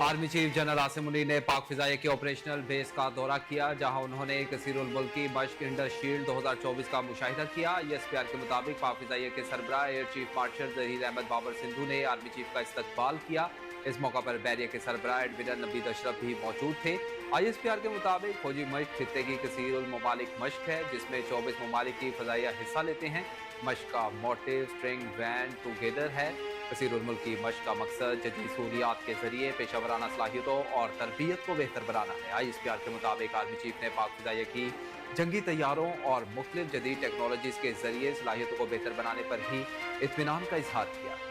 Army chief general Asim Munir ने पाक फिजाइया के ऑपरेशनल बेस का दौरा किया, जहां उन्होंने कसीरुल मुल्की मश्क इंडस शील्ड 2024 का मुशाहिदा किया। ISPR के मुताबिक पाक फिजाइया के सरबराह air chief marshal Zaheer Ahmed Babar Sidhu ने आर्मी चीफ का इस्तकबाल किया। इस मौका पर बैरिया के सरबराह एडमिरल नबीद अशरफ भी मौजूद थे। ISPR के मुताबिक फौजी मश्क खित्ते की कसीरुल ममालिक मश्क है, जिसमें 24 ममालिक की फजाइया हिस्सा लेते हैं। मश्क का मोटिव स्ट्रिंग बैंड टूगेदर है। कसीरुल मुल्क की मश्क का मकसद जदीद सहूलियात के जरिए पेशावराना सलाहियतों और तरबियत को बेहतर बनाना है। ISPR के मुताबिक आर्मी चीफ ने पाक फिजाइया की जंगी तैयारों और मुख्तलिफ जदीद टेक्नोलॉजीज के जरिए सलाहियतों को बेहतर बनाने पर भी इत्मीनान का इजहार किया।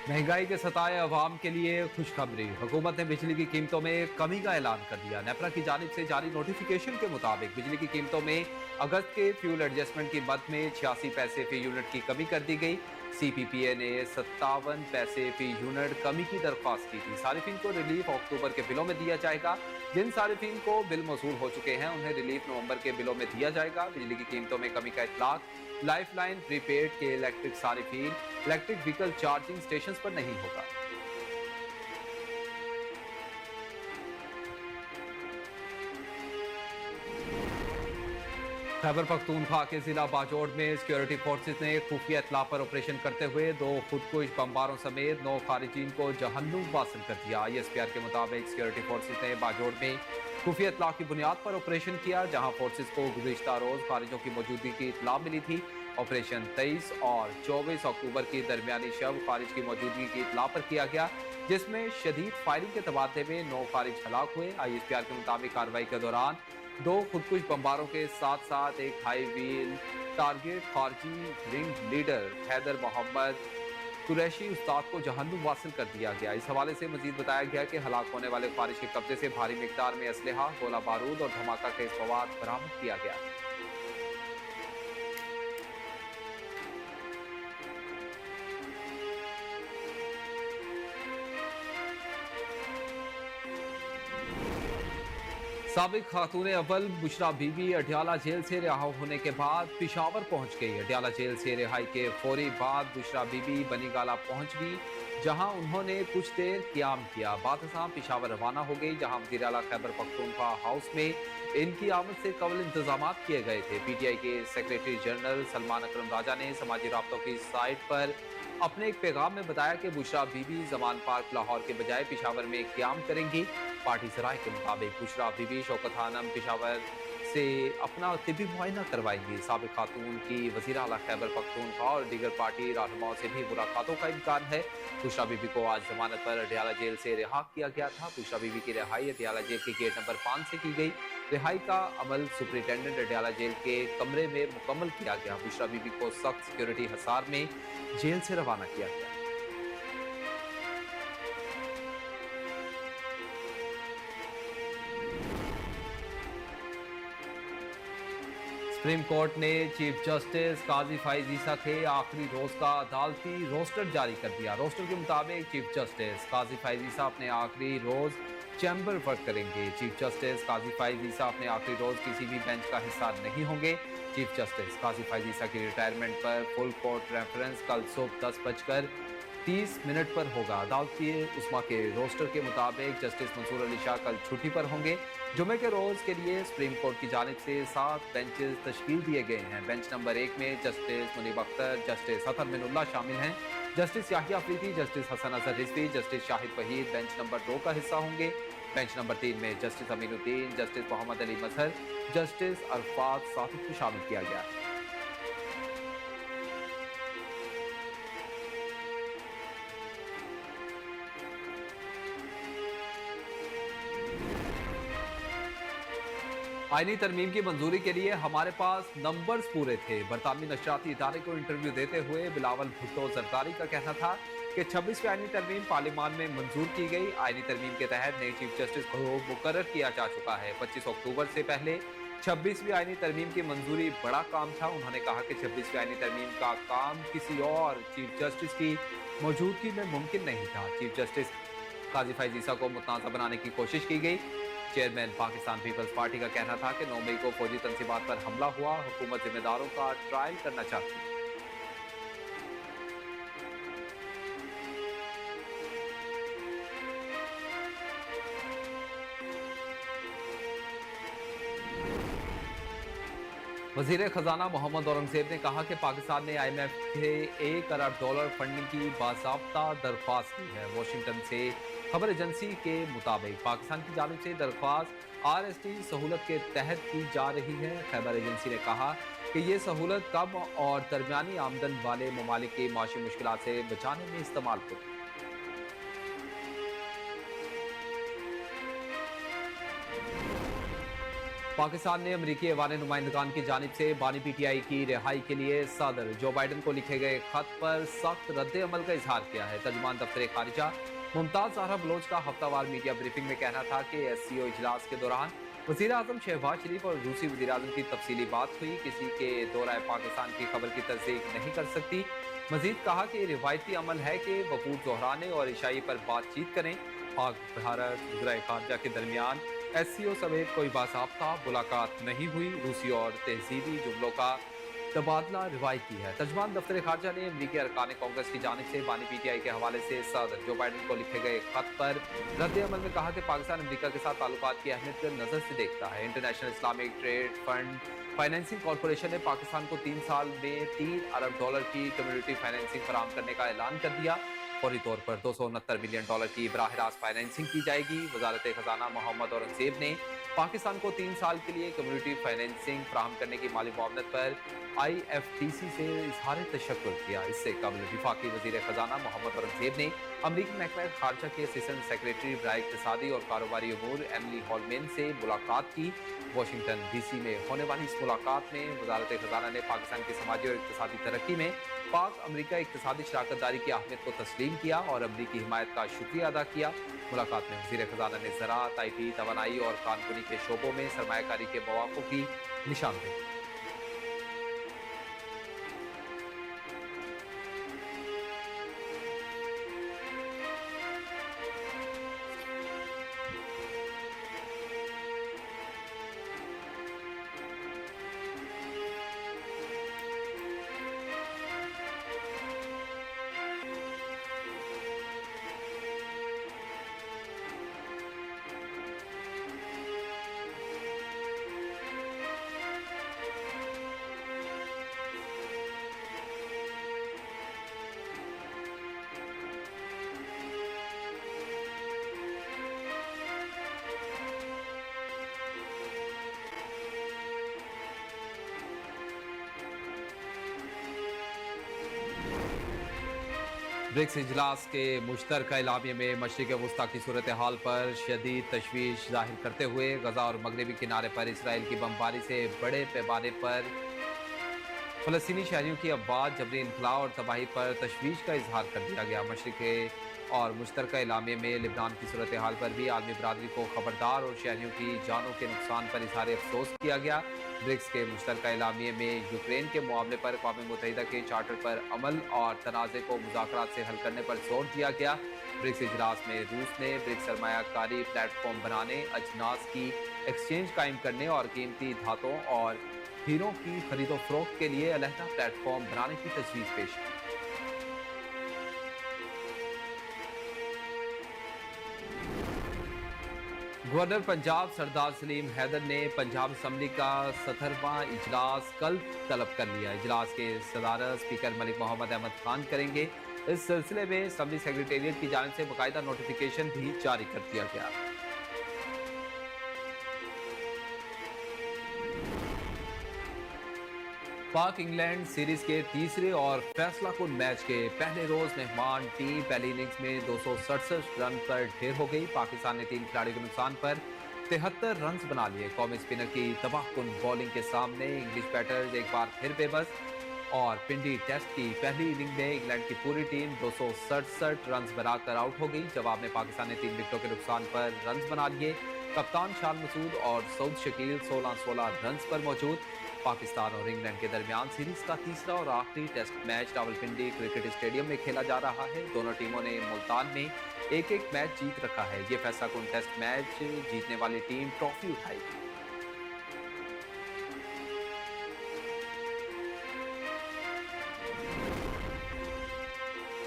महंगाई के सताए अवाम के लिए खुशखबरी। हुकूमत ने बिजली की कीमतों में कमी का ऐलान कर दिया। नेपरा की जानिब से जारी नोटिफिकेशन के मुताबिक बिजली की कीमतों में अगस्त के फ्यूल एडजस्टमेंट की मद में 86 पैसे फी यूनिट की कमी कर दी गई। CPPA ने 57 पैसे फी यूनिट कमी की दरख्वास्त की थी। सारिफिन को रिलीफ अक्टूबर के बिलों में दिया जाएगा। जिन सारिफिन को बिल मौसूल हो चुके हैं उन्हें रिलीफ नवंबर के बिलों में दिया जाएगा। बिजली की कीमतों में कमी का इतलाक लाइफलाइन प्रीपेड के इलेक्ट्रिक सारिफिन इलेक्ट्रिक व्हीकल चार्जिंग स्टेशन पर नहीं होगा। खैबर पख्तूनख्वा के जिला बाजोड़ में सिक्योरिटी फोर्सेज ने खुफिया इतला पर ऑपरेशन करते हुए 2 खुदकुश बमबारों समेत 9 खारिजीन को जहन्नुम वासिल कर दिया। ISPR के मुताबिक सिक्योरिटी फोर्सेज ने बाजोड़ में खुफिया इतला की बुनियाद पर ऑपरेशन किया, जहां फोर्सेज को गुज़िश्ता रोज खारिजों की मौजूदगी की इतला मिली थी। ऑपरेशन 23 और 24 अक्टूबर की दरमियानी शब खारिज की मौजूदगी की इतला पर किया गया, जिसमें शदीद फायरिंग के तबादले में 9 खारिज हलाक हुए। ISPR के मुताबिक कार्रवाई के दौरान 2 खुदकुश बमबारों के साथ साथ एक हाई व्हील टारगेट खारजी रिंग लीडर हैदर मोहम्मद कुरैशी उस्ताद को जहन्नुम वासिल कर दिया गया। इस हवाले से मजीद बताया गया कि हलाक होने वाले खारिज के कब्जे से भारी मिकदार में असलहा, गोला बारूद और धमाका के मवाद बरामद किया गया। साबिक खातून अव्वल बुशरा बीबी अडियाला जेल से रिहा होने के बाद पिशावर पहुंच गई। अडियाला जेल से रिहाई के फौरी बाद बुशरा बीबी बनीगाला पहुंच गई, जहां उन्होंने कुछ देर क़याम किया। बाद अज़ां पिशावर रवाना हो गई, जहां वज़ीर आला खैबर पख्तूनख्वा हाउस में इनकी आमद से कबल इंतजाम किए गए थे। PTI के सेक्रेटरी जनरल सलमान अकरम राजा ने समाजी राब्तों की साइट पर अपने एक पैगाम में बताया कि बुशरा बीबी जमान पार्क लाहौर के बजाय पिशावर में क़याम करेंगी। पार्टी सराय के मुताबिक बुशरा बीबी शौकत खानम पिशावर से अपना तिबी मुआयना करवाएंगी। साबिक खातून की वज़ीर आला खैबर पख्तूनख्वा और दीगर पार्टी रहनुमाओं से भी मुलाकातों का इम्कान है। बुशरा बीबी को आज जमानत पर अडियाला जेल से रिहा किया गया था। बुशरा बीबी की रिहाई अडियाला जेल के गेट नंबर 5 से की गई। रिहाई का अमल सुपरिटेंडेंट अडियाला जेल के कमरे में मुकम्मल किया गया। बुशरा बीबी को सख्त सिक्योरिटी हिसार में जेल से रवाना किया गया। सुप्रीम कोर्ट ने चीफ जस्टिस काजी फाइज ईसा के आखिरी रोज का अदालती रोस्टर जारी कर दिया। रोस्टर के मुताबिक चीफ जस्टिस काजी फाइज ईसा अपने आखिरी रोज चैम्बर वर्क करेंगे। चीफ जस्टिस काजी फाइज ईसा अपने आखिरी रोज किसी भी बेंच का हिस्सा नहीं होंगे। चीफ जस्टिस काजी फाइज ईसा की रिटायरमेंट पर फुल कोर्ट रेफरेंस कल सुबह 10:30 पर होगा। अदालती उस्मा के रोस्टर के मुताबिक जस्टिस मंसूर अली शाह कल छुट्टी पर होंगे। जुमे के रोज के लिए सुप्रीम कोर्ट की जानिब से 7 बेंचेस तश्कील दिए गए हैं। बेंच नंबर 1 में जस्टिस मुनीब अख्तर, जस्टिस हसन मिनुल्लाह शामिल हैं। Justice Yahya Afridi, justice Hasan Azhar Rizvi, justice Shahid Waheed bench number 2 का हिस्सा होंगे। बेंच नंबर 3 में justice Aminuddin, justice Mohammad Ali Mazhar, justice Arfat Saqib को शामिल किया गया है। आईनी तरमीम की मंजूरी के लिए हमारे पास नंबर्स पूरे थे। बरतानवी नशरियाती इदारे को इंटरव्यू देते हुए बिलावल भुट्टो जरदारी का कहना था कि 26वीं आईनी तरमीम पार्लियामान में मंजूर की गई। आईनी तरमीम के तहत नए चीफ जस्टिस को मुकर्रर किया जा चुका है। 25 अक्टूबर से पहले 26वीं आईनी तरमीम की मंजूरी बड़ा काम था। उन्होंने कहा कि 26वीं आईनी तरमीम का काम किसी और चीफ जस्टिस की मौजूदगी में मुमकिन नहीं था। चीफ जस्टिस काजी फाइज ईसा को मुतनाज़ा बनाने की कोशिश की गई। चेयरमैन पाकिस्तान पीपल्स पार्टी का कहना था कि 9 मई को फौजी तंजीबात पर हमला हुआ, हुकूमत जिम्मेदारों का ट्रायल करना चाहती है। वजीर खजाना मोहम्मद औरंगजेब ने कहा कि पाकिस्तान ने IMF से $1 अरब फंडिंग की बाज़ाब्ता दरख्वास्त की है। वाशिंगटन से खबर एजेंसी के मुताबिक पाकिस्तान की जानिब से दरख्वास्त RST सहूलत के तहत की जा रही है। खबर एजेंसी ने कहा कि ये सहूलत कम और दरमियानी आमदन वाले ममालिक की माशी मुश्किलात से बचाने में इस्तेमाल होगी। पाकिस्तान ने अमरीकी ऐवान नुमाइंदगान की जानिब से बानी PTI की रिहाई के लिए सदर जो बाइडन को लिखे गए खत पर सख्त रद्द अमल का इजहार किया है। तर्जुमान दफ्तर खारिजा मुमताज ज़हरा बलोच का हफ्तावार मीडिया ब्रीफिंग में कहना था कि SCO इजलास के दौरान वज़ीर आज़म शहबाज शरीफ और रूसी वज़ीर आज़म की तफसीली बात हुई। किसी के दौरा पाकिस्तान की खबर की तस्दीक नहीं कर सकती। मजीद कहा कि रिवायती अमल है कि वफूद दोहराने और ईशाई पर बातचीत करें। पाक भारत वज़ीर खारजा के दरमियान SCO समेत कोई बासाब्ता मुलाकात नहीं हुई। रूसी और तहजीबी जुमलों का तबादला रिवायती है। तर्जुमान दफ्तर खारजा ने अमरीकी अरकान कांग्रेस की जानिब से बानी PTI के हवाले से सदर जो बाइडन को लिखे गए खत पर रद्द अमल में कहा कि पाकिस्तान अमरीका के साथ ताल्लुकात की अहमियत को नजर से देखता है। International Islamic trade fund financing corporation ने पाकिस्तान को 3 साल में $3 अरब की कम्युनिटी फाइनेंसिंग फराहम करने का ऐलान कर दिया। फौरी तौर पर $269 मिलियन की बराह रास्त फाइनेंसिंग की जाएगी। वजारत खजाना मोहम्मद औरंगजेब ने पाकिस्तान को 3 साल के लिए कम्युनिटी फाइनेंसिंग फराहम करने की माली मुआवनत पर IFTC से इजहार तशक्कुर किया। इससे कबल वफाकी वजीर खजाना मोहम्मद औरंगजेब ने अमरीकी महकमा खारजा के असिस्टेंट सेक्रेटरी बराए इक्तिसादी और कारोबारी अमूर एमिली हॉलमेन से मुलाकात की। वाशिंगटन DC में होने वाली इस मुलाकात में वजारत खजाना ने पाकिस्तान की समाजी और इक्तिसादी तरक्की में पाक अमरीका इक्तिसादी शराकतदारी की अहमियत को तस्लीम किया और अमरीकी हिमायत का शुक्रिया अदा किया। मुलाकात में वज़ीर खजाना ने ज़राअत, IT, तवानाई और कानूनी के शोबों में सरमायाकारी के मौक़ों की निशानदेही। ब्रिक्स इजलास के मुश्तरका एलामिया में मशरिक़ वस्ता की सूरत हाल पर शदीद तशवीश जाहिर करते हुए गजा और मगरबी किनारे पर इसराइल की बमबारी से बड़े पैमाने पर फ़लस्तीनी शहरियों की अफवाह, जबरी इनखला और तबाही पर तशवीश का इजहार कर दिया गया। मशरिक़ और मुश्तरका इलामे में लिबनान की सूरत हाल पर भी आलमी बरादरी को खबरदार और शहरियों की जानों के नुकसान पर इजहार अफसोस किया गया। ब्रिक्स के मुश्तरका इलामिया में यूक्रेन के मामले पर अक़वाम मुत्तहिदा के चार्टर पर अमल और तनाज़े को मुज़ाकरात से हल करने पर जोर दिया गया। ब्रिक्स इजलास में रूस ने ब्रिक्स सरमायाकारी प्लेटफॉर्म बनाने, अजनास की एक्सचेंज कायम करने और कीमती धातों और हीरों की खरीदो फरोख्त के लिए अलहदा प्लेटफॉर्म बनाने की तजवीज़ पेश की। गवर्नर पंजाब सरदार सलीम हैदर ने पंजाब असम्बली का 17वां इजलास कल तलब कर लिया। इजलास के सदारत स्पीकर मलिक मोहम्मद अहमद खान करेंगे। इस सिलसिले में असम्बली सेक्रेटेरिएट की जानिब से बाकायदा नोटिफिकेशन भी जारी कर दिया गया। पाक इंग्लैंड सीरीज के तीसरे और फैसला कुन मैच के पहले रोज मेहमान टीम पहली इनिंग्स में 267 रन पर ढेर हो गई। पाकिस्तान ने 3 खिलाड़ियों के नुकसान पर 73 रन बना लिए। कौमी स्पिनर की तबाहकुन बॉलिंग के सामने इंग्लिश बैटर्स एक बार फिर बेबस और पिंडी टेस्ट की पहली इनिंग में इंग्लैंड की पूरी टीम 267 रन बनाकर आउट हो गई। जवाब में पाकिस्तान ने 3 विकेटों के नुकसान पर रन बना लिए। कप्तान शान मसूद और सऊद शकील 16-16 रन पर मौजूद। पाकिस्तान और इंग्लैंड के दरमियान सीरीज का तीसरा और आखिरी test match Rawalpindi cricket stadium में खेला जा रहा है। दोनों टीमों ने मुल्तान में एक एक मैच जीत रखा है। ये फैसला कुन टेस्ट मैच जीतने वाली टीम ट्रॉफी उठाएगी।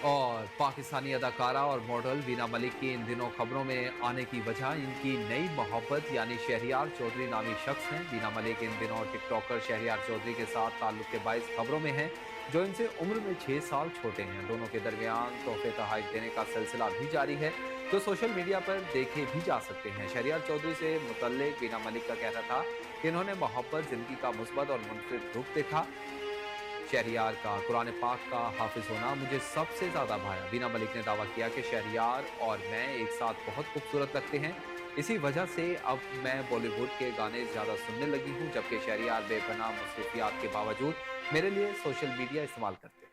और पाकिस्तानी अदाकारा और मॉडल वीना मलिक की इन दिनों खबरों में आने की वजह इनकी नई मोहब्बत यानी शहरियार चौधरी नामी शख्स हैं। वीना मलिक इन दिनों टिकटॉकर शहरियार चौधरी के साथ ताल्लुक के बाइस खबरों में हैं, जो इनसे उम्र में 6 साल छोटे हैं। दोनों के दरमियान तोहफे तोहफे देने का सिलसिला भी जारी है, जो सोशल मीडिया पर देखे भी जा सकते हैं। शहरियार चौधरी से मुतल्लिक वीना मलिक का कहना था कि इन्होंने मोहब्बत, जिंदगी का मुस्बत और मुनफरिद रुख देखा। शहरियार का कुरान पाक का हाफिज होना मुझे सबसे ज्यादा भाया। वीना मलिक ने दावा किया कि शहरियार और मैं एक साथ बहुत खूबसूरत लगते हैं। इसी वजह से अब मैं बॉलीवुड के गाने ज्यादा सुनने लगी हूँ, जबकि शहरियार बेपनाह मसरूफियात के बावजूद मेरे लिए सोशल मीडिया इस्तेमाल करते हैं।